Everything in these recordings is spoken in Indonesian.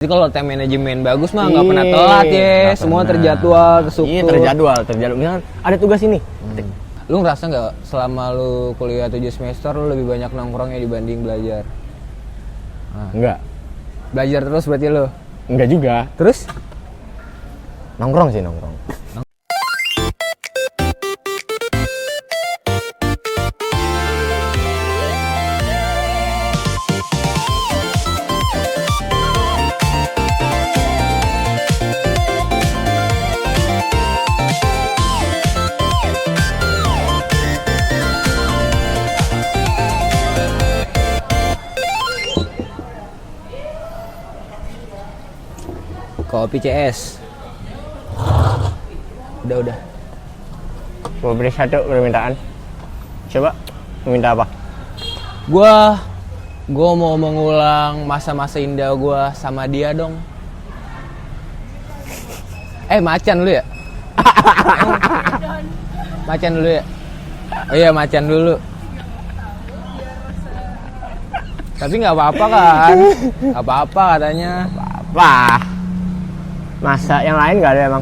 Jadi kalau time manajemen bagus mah nggak pernah telat ya, semua terjadwal, terstruktur. Iya terjadwal. Misalkan ada tugas ini. Lu ngerasa nggak selama lu kuliah 7 semester lu lebih banyak nongkrongnya dibanding belajar? Enggak. Belajar terus berarti lu? Enggak juga. Terus? Nongkrong sih nongkrong. Kopi CS. Udah. Mau beri satu permintaan. Coba meminta apa? Gua mau mengulang masa-masa indah gua sama dia dong. Macan lu ya? Macan dulu ya? Oh iya, macan dulu. Tapi nggak apa-apa kan? Nggak apa-apa katanya. Apa? Masa yang lain nggak ada emang?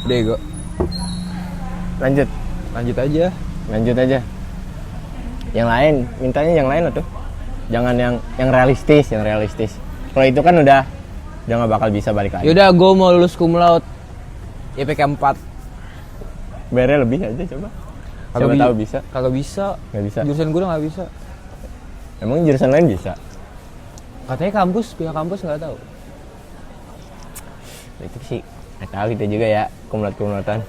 Udah ego. Lanjut aja. Yang lain, mintanya yang lain tuh. Jangan yang realistis. Kalau itu kan udah nggak bakal bisa balik lagi. Yaudah, gue mau lulus cum laude IPK 4. Bayarnya lebih aja coba. Siapa tahu bisa. Kagak bisa. Nggak bisa. Jurusan gue nggak bisa. Emang jurusan lain bisa? Katanya pihak kampus nggak tahu. Itu sih nggak tahu kita juga ya, kumlot-kumlotan.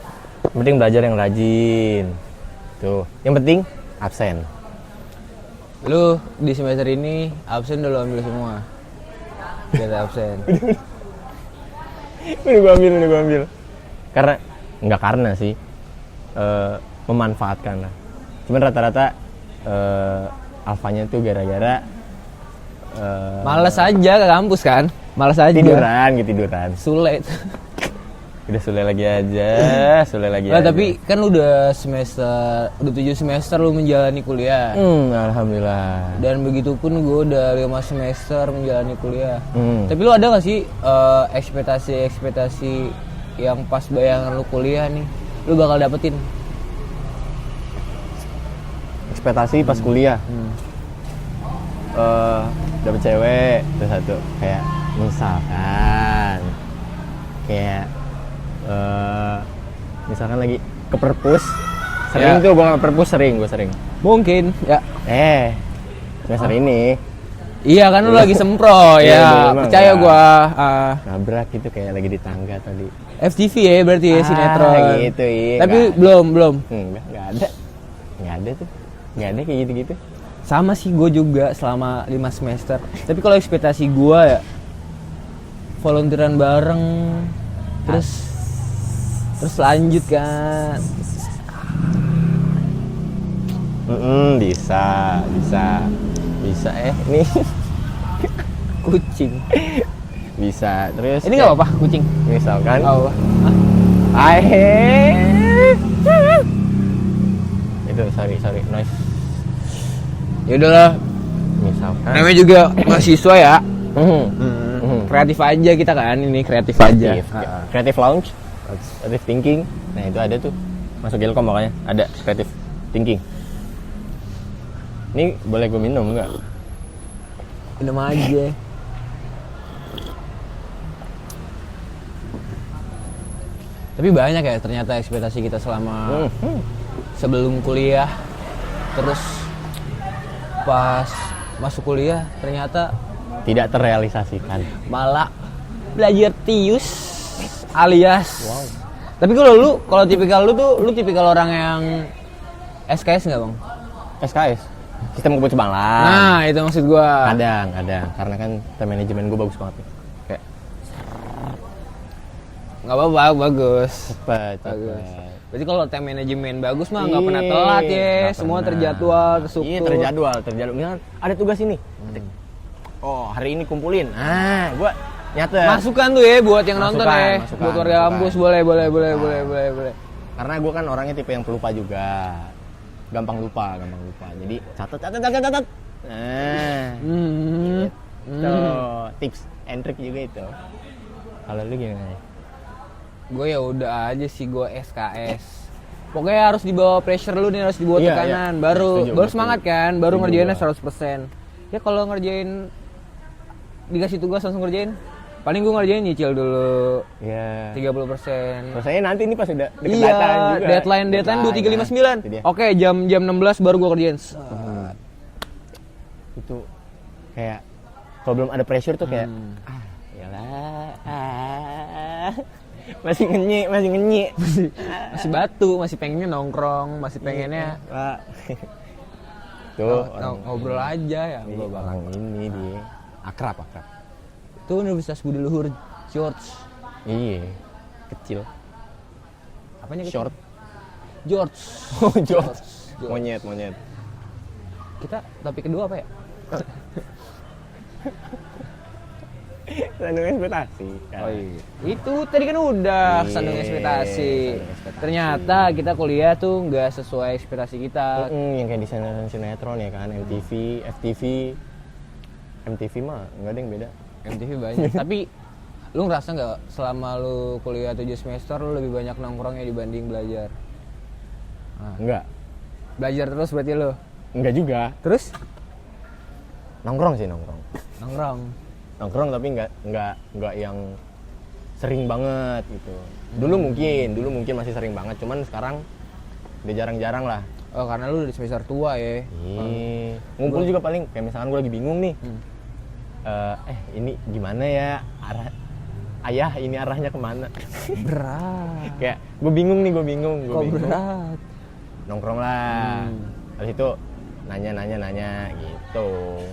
Yang penting belajar yang rajin. Tuh, yang penting absen. Lu di semester ini absen udah lu ambil semua. Biar absen. Udah gua ambil. Karena sih. Memanfaatkan lah. Cuman rata-rata alfanya tuh gara-gara males aja ke kampus kan? Males aja. Tiduran. Sulit. Udah Sule lagi aja. Tapi kan udah 7 semester lu menjalani kuliah. Alhamdulillah. Dan begitupun gue udah 5 semester menjalani kuliah. Tapi lu ada gak sih ekspektasi yang pas bayangan lu kuliah nih, lu bakal dapetin? Ekspektasi pas kuliah. Dapet cewek terus satu kayak misalkan misalkan lagi ke perpus sering tuh gue perpus sering Mungkin ya. semester ini Iya kan lu lagi sempro ya. Percaya gue. Nabrak gitu kayak lagi di tangga tadi. FTV ya berarti ya, sinetron gitu iya. Tapi belum nggak ada kayak gitu. Sama sih gue juga selama 5 semester. Tapi kalau ekspektasi gue ya volunteeran bareng, terus lanjut kan. Bisa nih Kucing bisa terus ini nggak apa-apa kucing misalkan itu sorry noise. Ya udahlah, Misalkan namanya juga mahasiswa ya. Kreatif aja kita kan, ini kreatif aja. Creative lounge, creative thinking. Nah itu ada tuh, masuk Ilkom makanya ada creative thinking. Ini boleh gue minum nggak? Minum aja. Tapi banyak ya ternyata ekspektasi kita selama sebelum kuliah, terus pas masuk kuliah ternyata tidak terrealisasikan. malah belajar tius alias. Wow. Tapi kalau tipikal lu tipikal orang yang SKS nggak bang? SKS, sistem kebut Banglang. Nah itu maksud gua. Kadang, karena kan time manajemen gue bagus banget. Kayak nggak apa-apa, bagus. Cepet. Berarti kalau time manajemen bagus mah nggak pernah telat ya, semua terjadwal, terstruktur. Iya terjadwal. Misalkan ada tugas ini. Oh hari ini kumpulin. Gue nyatet. Masukan tuh ya buat yang nonton ya, buat warga kampus boleh. Karena gue kan orangnya tipe yang pelupa juga. gampang lupa. Jadi catat. Nah, itu tips and trick juga itu. Kalau lu gimana? Gue ya udah aja sih, gue SKS. Pokoknya harus dibawa pressure lu nih, harus dibawa Iya, tekanan, iya. baru Setuju. semangat kan, baru Setuju ngerjainnya gua. 100%. Ya kalau ngerjain dikasih tugas langsung ngerjain, paling gue ngerjain nyicil dulu Iya. 30%. Rasanya nanti ini pas udah deket Iya, datang juga. deadline 2359. Itu dia. Oke, jam 16 baru gue kerjain. Itu kayak kalau belum ada pressure tuh kayak masih ngenyek. Masih batu, masih pengennya nongkrong, masih pengennya Pak. Tuh ngobrol aja ya. orang ini dia akrab. Itu Universitas Budi Luhur George. Iya, kecil. Apanya kecil? Short. George. Oh, George. Monyet. Kita topik kedua apa ya? Sandung ekspektasi. Oh iya. Itu tadi kan udah Iya, sandung ekspektasi. sandung ekspektasi. Ternyata kita kuliah tuh nggak sesuai ekspektasi kita. Yang kayak di sinetron ya kan, MTV, FTV. MTV mah enggak ada yang beda. MTV banyak. Tapi lu ngerasa nggak selama lu kuliah 7 semester lu lebih banyak nongkrongnya dibanding belajar? Enggak. Belajar terus berarti lu. Enggak juga. Terus Nongkrong nongkrong. tapi enggak yang sering banget gitu. Dulu mungkin masih sering banget, cuman sekarang udah jarang-jarang lah. Oh, karena lu udah semester tua ya. Ngumpul juga paling kayak misalkan gue lagi bingung nih. Ini gimana ya ayah ini arahnya kemana? Berat. Kayak gue bingung. Kok berat? Nongkrong lah. Habis itu nanya gitu.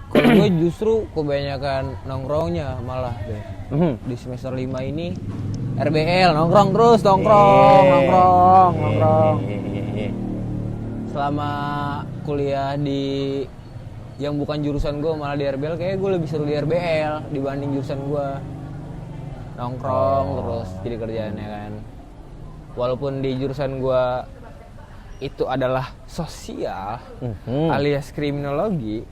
Kalau gue justru kebanyakan nongkrongnya malah deh. Di semester 5 ini RBL nongkrong terus, nongkrong. Iya. Selama kuliah di yang bukan jurusan gue malah di RBL, kayak gue lebih seru di RBL dibanding jurusan gue. Nongkrong terus jadi kerjaannya kan. Walaupun di jurusan gue itu adalah sosial alias kriminologi,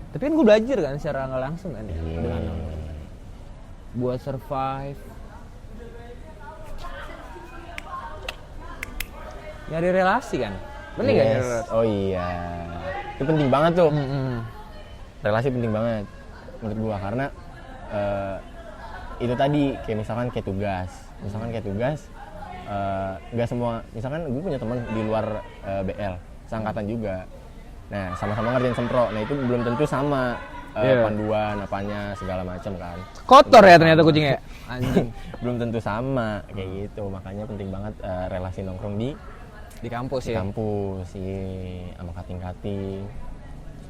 tapi kan gue belajar kan secara nggak langsung kan ya, buat survive, nyari relasi kan, penting kan nyari relasi? Oh iya, itu penting banget tuh. Relasi penting banget menurut gua karena itu tadi kayak misalkan kayak tugas nggak semua, misalkan gue punya teman di luar BL seangkatan juga, nah sama-sama ngerjain sempro, nah itu belum tentu sama panduan apanya segala macam kan, Kotor ya ternyata kucingnya, anjing. belum tentu sama kayak gitu, makanya penting banget relasi nongkrong di Di kampus iya, sama kating-kating.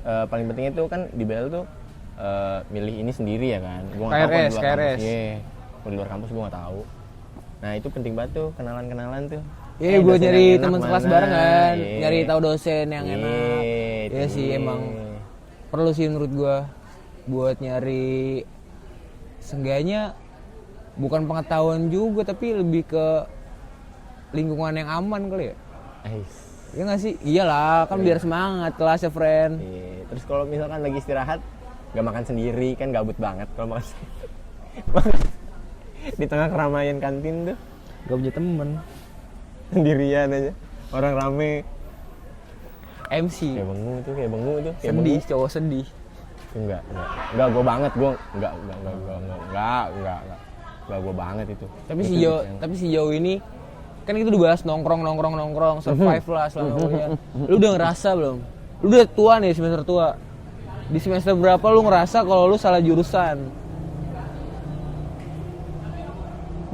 Paling penting itu kan di BL tuh milih ini sendiri ya kan, gue nggak tahu kalau di luar kampus, kalau di luar kampus gue nggak tahu. Nah itu penting banget tuh, kenalan tuh. Iya, buat dosen nyari yang enak teman sekelas mana, barengan, iya. nyari tahu dosen yang enak. Iya itu. sih, emang perlu sih menurut gua buat nyari, seenggaknya bukan pengetahuan juga tapi lebih ke lingkungan yang aman kali ya. Iya nggak sih? Iyalah, kan biar semangat kelasnya, friend. Iya. Terus kalau misalkan lagi istirahat nggak makan sendiri kan gabut banget kalau makan di tengah keramaian kantin tuh Gak punya temen, sendirian aja, orang rame. MC Kayak bengu tuh kayak sedih, cowok sedih. enggak gue banget, gue enggak gue banget itu. Tapi sejauh ini kan itu dibahas nongkrong, survive lah selama kuliah. Lu udah ngerasa belum? Lu udah tua nih, semester tua. Di semester berapa lu ngerasa kalau lu salah jurusan?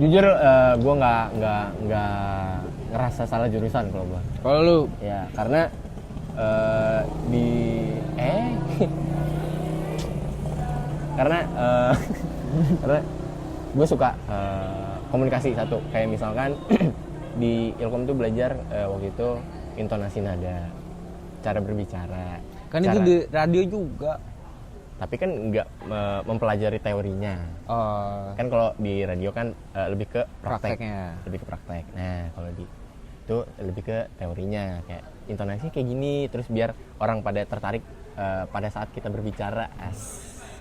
Jujur gue nggak ngerasa salah jurusan kalau gue. Kalau lu? Ya karena karena gue suka komunikasi satu, kayak misalkan di Ilkom tuh belajar waktu itu intonasi nada, cara berbicara. Kan itu di radio juga. Tapi kan nggak mempelajari teorinya. Oh. Kan kalau di radio kan lebih ke Prakteknya. lebih ke praktek. Nah kalau di Itu lebih ke teorinya, kayak intonasinya kayak gini, terus biar orang pada tertarik pada saat kita berbicara,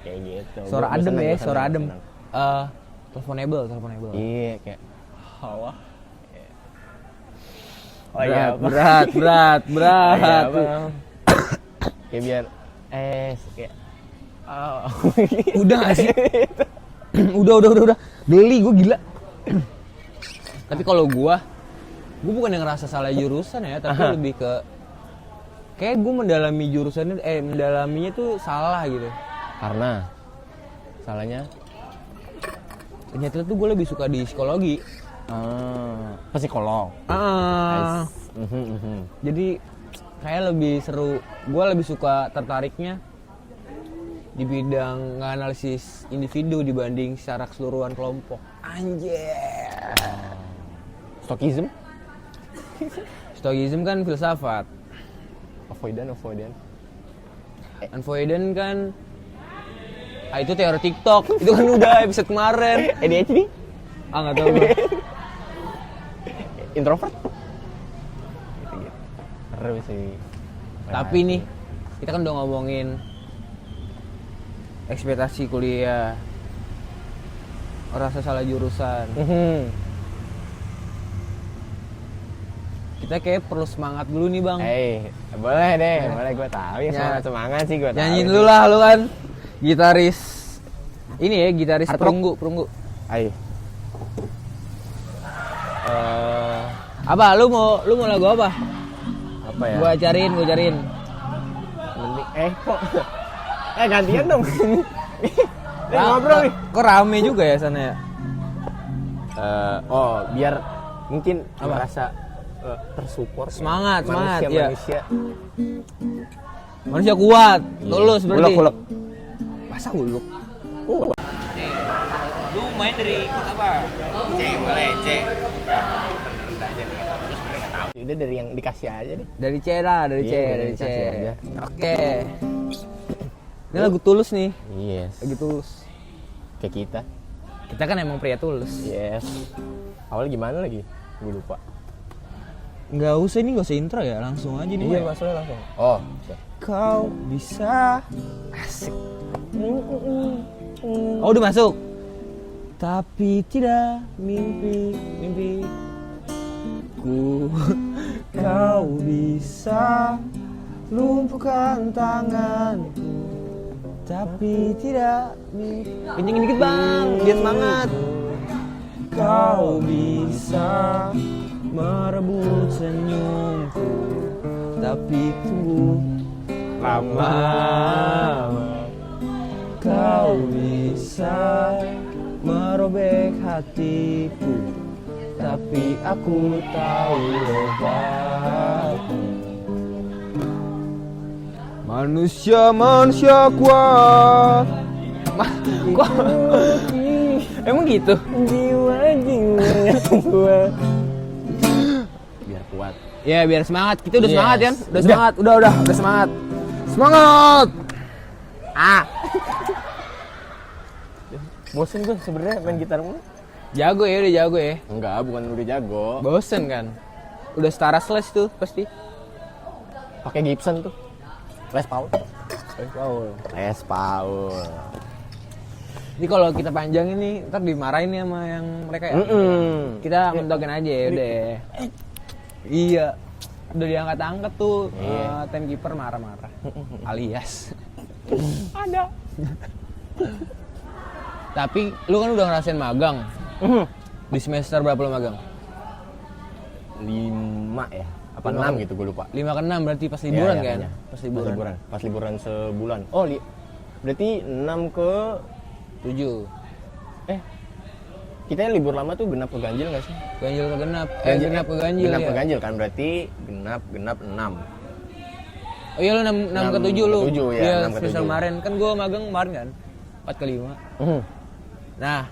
kayak gitu. Suara Gua adem seneng, ya, gua suara seneng, adem. seneng. Teleponable. Iya, kayak hawa. Oh Berat, berat. Kayak biar kayak Udah gak sih? udah. Beli gue gila. Tapi kalau gue bukan yang ngerasa salah jurusan ya, tapi lebih ke kayak gue mendalami jurusannya, mendalaminya tuh salah gitu. Karena salahnya Ternyata tuh gue lebih suka di psikologi. psikolog. Jadi kayak lebih seru. Gue lebih suka tertariknya di bidang nganalisis individu dibanding secara keseluruhan kelompok. Anjir. Stokism? Stoicism kan filsafat. Avoidant. Avoidant kan itu teori TikTok. Itu kan udah episode kemarin. ADHD? Nggak tahu gue. Introvert? Seru sih. Tapi nih kita kan udah ngomongin ekspektasi kuliah, rasa salah jurusan. Kita kayak perlu semangat dulu nih bang. Boleh deh, boleh, gue tahu ya, semangat sih gue tahu. Nyanyiin dulu lah lu kan gitaris ini ya, gitaris perunggu. Ayo. Apa lu mau lagu apa? Apa ya? Gua cariin. Kok gantian dong. Ngobrol nih. Kok rame juga ya sana ya? Biar mungkin merasa tersupport. Semangat, manusia. Manusia kuat, tulus berarti. Ulek. Masa uluk? Lu main dari ikut apa? Boleh, C. Udah dari yang dikasih aja deh. Dari C lah, dari C. Dikasih aja. Oke. Ini lagu tulus nih. Yes. Lagi tulus. Kayak kita. Kita kan emang pria tulus. Yes. Awalnya gimana lagi? Gue lupa. Nggak usah intro ya, langsung aja nih. Iya, maksudnya langsung. Oh. Kau bisa asik. Oh, udah masuk. Tapi tidak mimpi ku. Kau bisa lumpuhkan tanganku, tapi tidak mimpi. Kencengin dikit bang, biar semangat. Kau bisa merebut senyumku, tapi tunggu lama. Kau bisa merobek hatiku, tapi aku tahu obatnya. Manusia kuat. Kok emang gitu? Jiwa gua. Biar kuat. Ya biar semangat. Kita udah Yes. semangat kan? Udah semangat. Udah semangat. Semangat. Bosen tuh sebenarnya main gitar mulu. Jago ya, udah jago ya. Enggak, bukan udah jago. Bosen kan? Udah setara slash tuh pasti. Pakai Gibson tuh. Les Paul. Jadi kalau kita panjangin nih, ntar dimarahin nih sama yang mereka ya. Kita mentokin aja ya udah. Iya. Udah diangkat-angkat tuh. Timekeeper marah-marah. Alias. Ada. Tapi lu kan udah ngerasain magang. Di semester berapa lu magang? 5 ya? Apa 6 gitu, gue lupa. 5 ke 6 berarti pas liburan Iya, kan? kayaknya. Pas liburan sebulan. Oh, berarti 6 ke 7. kita libur lama tuh genap ke ganjil nggak sih? Ganjil ke genap. Genap ke ganjil Genap ya. ke ganjil kan, berarti genap 6. Oh iya lu 6 ke 7 lu. 6 ke 7 ya, Iya, 6 ke 7. semester kemarin kan gua magang kemarin kan. 4 ke 5. Nah,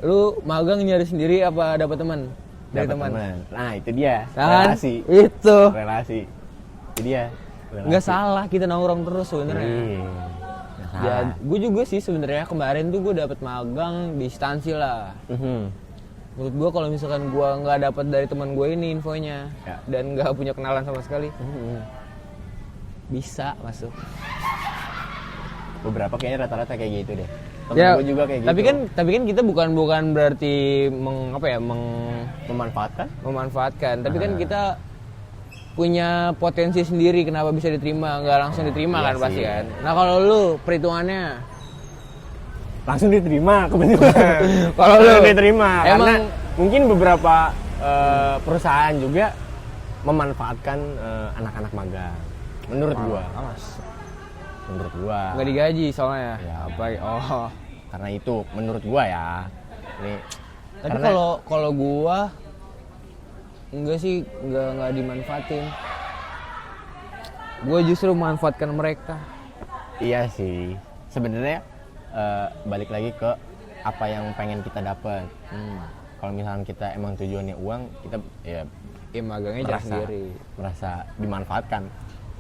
lu magang nyari sendiri apa dapat teman? Dari Dapet teman. Nah, itu dia. Kan? Relasi. Itu. Itu dia. Nggak salah kita nongkrong terus sebenarnya. Ya, Gue juga sih sebenarnya kemarin tuh gue dapet magang di instansi lah. Menurut gue kalau misalkan gue nggak dapat dari teman gue ini infonya Ya. dan nggak punya kenalan sama sekali, bisa masuk. Beberapa kayaknya rata-rata kayak gitu deh. Temen Ya, gue juga kayak tapi gitu. kan kita bukan berarti Memanfaatkan. tapi kan kita punya potensi sendiri kenapa bisa diterima, nggak langsung diterima Iya kan pasti sih. kan. Nah kalau lu perhitungannya, Langsung diterima kebetulan. Kalau lu Langsung diterima karena emang mungkin beberapa perusahaan juga memanfaatkan anak-anak magang. Menurut gua. Menurut gua. nggak digaji soalnya. Ya. Apa? Oh. Karena itu menurut gua ya. Ini Tapi karena- kalau gua enggak sih, enggak dimanfaatin. Gua justru memanfaatkan mereka. iya sih. Sebenarnya balik lagi ke apa yang pengen kita dapat. Kalau misalnya kita emang tujuannya uang, kita ya Magangnya cara sendiri. merasa dimanfaatkan.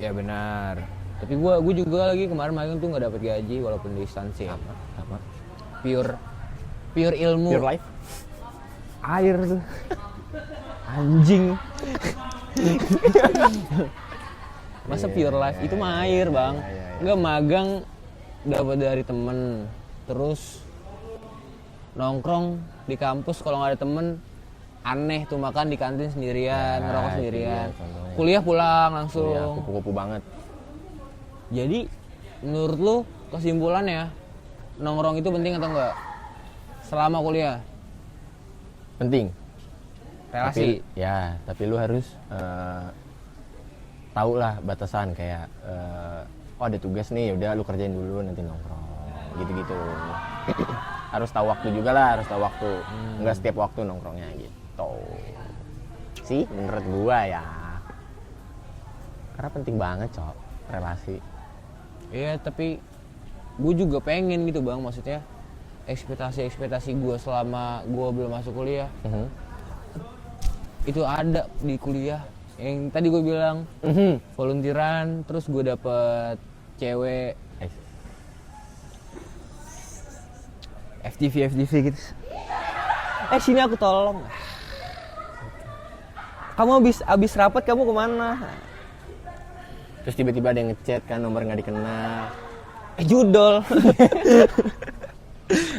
Ya benar. Tapi gua juga lagi kemarin magang tuh nggak dapat gaji walaupun di instansi. Sama Pure ilmu. pure life. Air tuh. Anjing. Masa pure life itu mah air, Bang. Iya. Enggak, magang dapat dari temen. Terus nongkrong di kampus kalau nggak ada temen, aneh tuh, makan di kantin sendirian, Ya, ngerokok itu sendirian. dia contohnya. Kuliah pulang Iya, langsung. kupu-kupu banget. Jadi menurut lu kesimpulannya, nongkrong itu penting atau enggak selama kuliah? Penting. Relasi. Tapi lu harus tahu lah batasan kayak oh ada tugas nih, udah lu kerjain dulu nanti nongkrong gitu-gitu. Harus tahu waktu juga lah, harus tahu waktu. Enggak setiap waktu nongkrongnya gitu. Sih menurut gua ya. Karena penting banget, Cok, relasi. Iya, tapi gue juga pengen gitu, Bang, maksudnya ekspektasi gue selama gue belum masuk kuliah itu ada di kuliah. Yang tadi gue bilang volunteeran, terus gue dapet cewek FTV gitu. Sini aku tolong. Kamu abis rapat kamu kemana? Terus tiba-tiba ada yang ngechat kan, nomor nggak dikenal. Judol.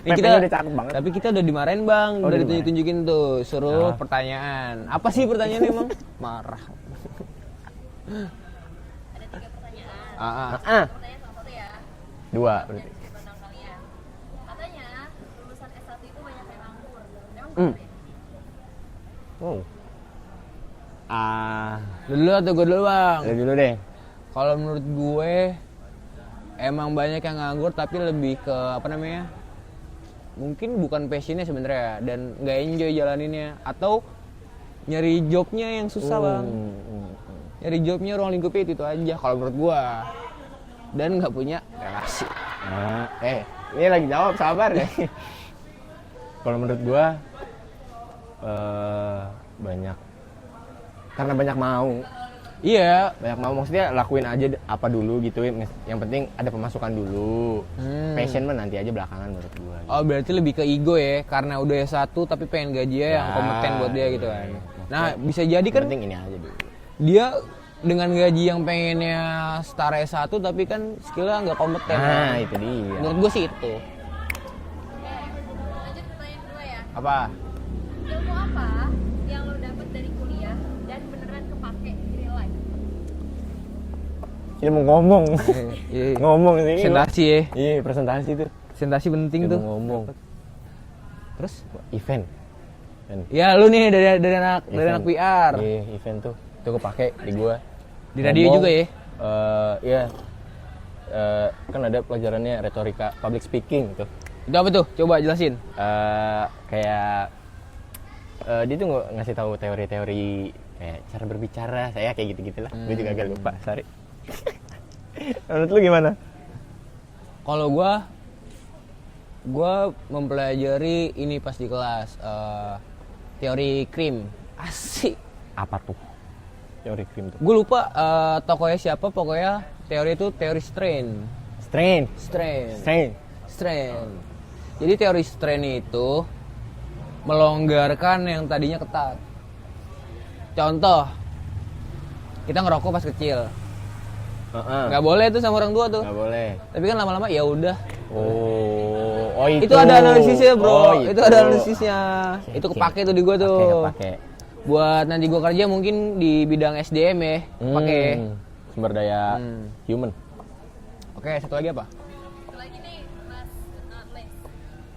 Nih PP-nya udah cakep banget. Tapi kita udah dimarahin, Bang. Oh, Udah udah ditunjuk-tunjukin tuh, suruh Ah. pertanyaan. Apa sih pertanyaannya emang? Marah. Ada 3 pertanyaan. Ah. Pertanyaan salah satu ya. 2 Dari berarti. sudut pandang kalian. Katanya lulusan S1 itu banyak yang nganggur. Emang Hmm. benar ya? Wow. Lu dulu atau gue dulu, Bang? Dari dulu deh. Kalau menurut gue emang banyak yang nganggur, tapi lebih ke apa namanya? Mungkin bukan passionnya sebenarnya dan nggak enjoy jalaninnya, atau nyari jobnya yang susah, Bang. Nyari jobnya ruang lingkupnya itu aja kalau menurut gua, dan nggak punya relasi. Ini lagi jawab, sabar ya. Kalau menurut gua banyak, karena banyak mau. Iya. Banyak mau maksudnya lakuin aja apa dulu gitu. Yang penting ada pemasukan dulu. Passion mah nanti aja belakangan menurut gua. Gitu. Oh, berarti lebih ke ego ya, karena udah S1 tapi pengen gajinya yang Ya, kompeten buat dia gitu iya, kan. iya. Nah, bisa jadi Yang kan penting ini aja dulu. dia dengan gaji yang pengennya setara S1 tapi kan skillnya nggak kompeten. Nah, kan? itu dia. Menurut gua sih itu. Lanjut pertanyaan kedua ya. Apa? Ilmu apa yang lo dapet dari kuliah dan beneran kepake di real life? Ini mau ngomong. Iya. Ngomong sih. Presentasi ya. Iya, presentasi tuh. Presentasi penting Ilmu tuh. ngomong. Terus? Event. Ya lu nih dari anak PR. Iya, event tuh. Itu kepake di gua. Di radio Ngomong, juga ya? Iya. Kan ada pelajarannya retorika public speaking tuh. Itu apa tuh? Coba jelasin. Kayak dia tuh ngasih tahu teori-teori kayak cara berbicara, saya kayak gitu-gitulah. Gue juga agak lupa, sorry. Menurut lu gimana? Kalau gua mempelajari ini pas di kelas, teori krim. Asik. Apa tuh? Teori krim tuh. Gue lupa tokohnya siapa, pokoknya teori itu teori strain. Strain. Jadi teori strain itu melonggarkan yang tadinya ketat. Contoh, kita ngerokok pas kecil, nggak boleh tuh sama orang tua tuh. Nggak boleh. Tapi kan lama-lama ya udah. Oh Itu ada analisisnya bro. Oh, itu ada analisisnya. Itu kepake tuh di gua tuh. Kepake. Buat nanti gua kerja mungkin di bidang SDM ya, pakai. Sumber daya human. Oke, satu lagi apa? Satu lagi nih, Mas Les.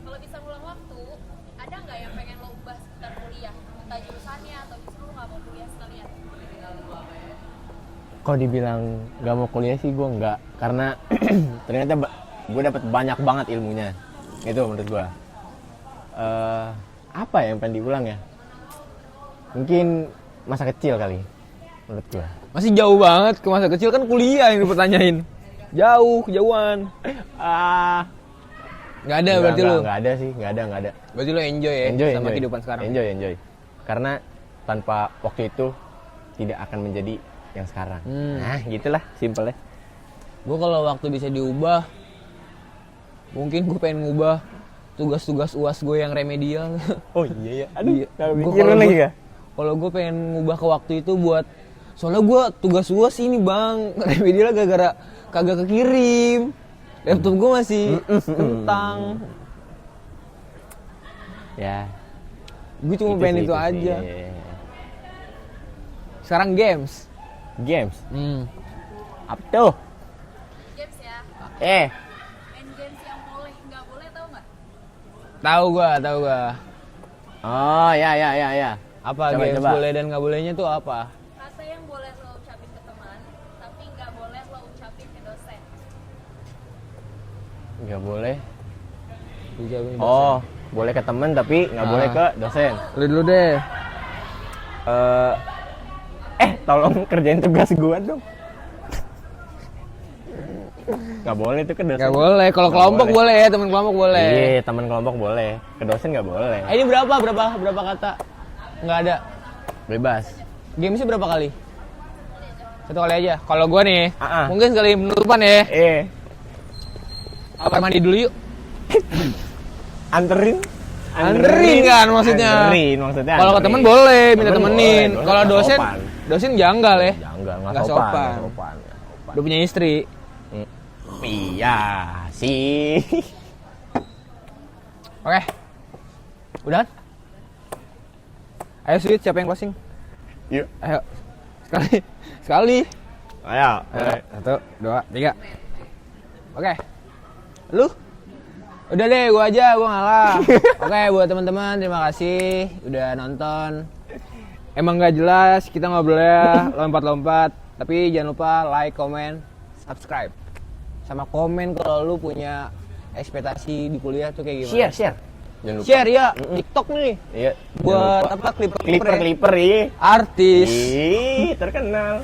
Kalau bisa ngulang waktu, ada nggak yang pengen lo ubah seputar kuliah? Entah jurusannya atau justru lo nggak mau kuliah sekalian? Kalau dibilang nggak mau kuliah sih gue nggak, karena ternyata gue dapat banyak banget ilmunya. Itu menurut gue. Apa ya yang pengen diulang ya? Mungkin masa kecil kali, menurut gue. Masih jauh banget ke masa kecil, kan kuliah yang dipertanyain. Kejauhan. Nggak ada berarti lo? Nggak ada sih, nggak ada. Berarti lo enjoy ya sama kehidupan sekarang? Enjoy. Karena tanpa waktu itu tidak akan menjadi yang sekarang. Nah, gitulah simpelnya. Gue kalau waktu bisa diubah, mungkin gue pengen ngubah tugas-tugas UAS gue yang remedial. Oh iya ya. Aduh, Kalau gue pengen ngubah ke waktu itu buat, soalnya gue tugas UAS ini bang, remedial gara-gara kagak kekirim. Laptop gue masih kentang. Ya. Gue cuma pengen itu aja. Iya. Sekarang games. Apa tuh? Games ya. Main games yang boleh, nggak boleh tahu nggak? Tahu gua. Oh, ya. Apa Coba, games coba. boleh dan nggak bolehnya tuh apa? Kata yang boleh lo ucapin ke teman, tapi nggak boleh lo ucapin ke dosen. Nggak boleh. Dijawabin Oh, boleh ke teman tapi nggak boleh ke dosen. Lu dulu deh. Tolong kerjain tugas gua dong. Nggak boleh tuh ke dosen. Nggak boleh. Kalau Nggak kelompok boleh. boleh ya, teman kelompok boleh. Iya, teman kelompok boleh. Ke dosen nggak boleh. Ini berapa kata? Nggak ada. Bebas. Gamesnya berapa kali? Satu kali aja. Kalau gua nih, Ah. mungkin sekali penutupan ya. Apa mandi dulu yuk? Anterin Kan maksudnya. Kalau ke temen boleh, minta Temen temenin. boleh, Kalau nggak dosen, sopan. dosen janggal ya. Jangan, Nggak nggak sopan. sopan. Udah punya istri. Iya sih. Oke. Udah? Ayo Sweet, siapa yang closing? Yuk. Ayo. Sekali. Ayo. 1, 2, 3. Oke. Lu? Udah deh, gua ngalah. Oke, buat teman-teman terima kasih udah nonton. Emang nggak jelas, kita ngobrolnya lompat-lompat, tapi jangan lupa like, comment, subscribe. Sama komen kalau lu punya ekspektasi di kuliah tuh kayak gimana. Share. Jangan lupa. Share ya, TikTok nih. Iya. Buat apa? Clipper Clipper iya. artis. Terkenal.